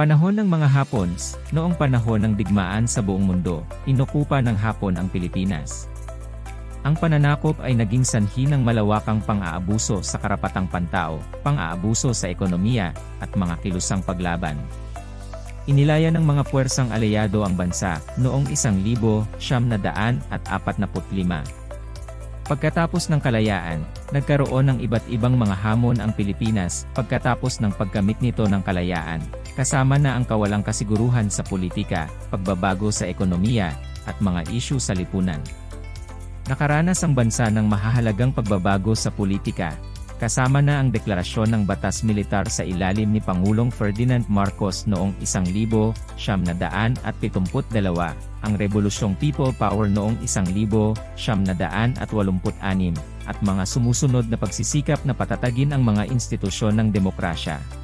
Panahon ng mga Hapons, noong panahon ng digmaan sa buong mundo, inokupa ng Hapon ang Pilipinas. Ang pananakop ay naging sanhi ng malawakang pang-aabuso sa karapatang pantao, pang-aabuso sa ekonomiya, at mga kilusang paglaban. Inilaya ng mga puwersang aliyado ang bansa, noong 1945. Pagkatapos ng kalayaan, nagkaroon ng iba't ibang mga hamon ang Pilipinas, pagkatapos ng pagkamit nito ng kalayaan, kasama na ang kawalang kasiguruhan sa politika, pagbabago sa ekonomiya, at mga isyu sa lipunan. Nakaranas ang bansa ng mahahalagang pagbabago sa politika, kasama na ang deklarasyon ng batas militar sa ilalim ni Pangulong Ferdinand Marcos noong 1972, ang Rebolusyong People Power noong 1986, at mga sumusunod na pagsisikap na patatagin ang mga institusyon ng demokrasya.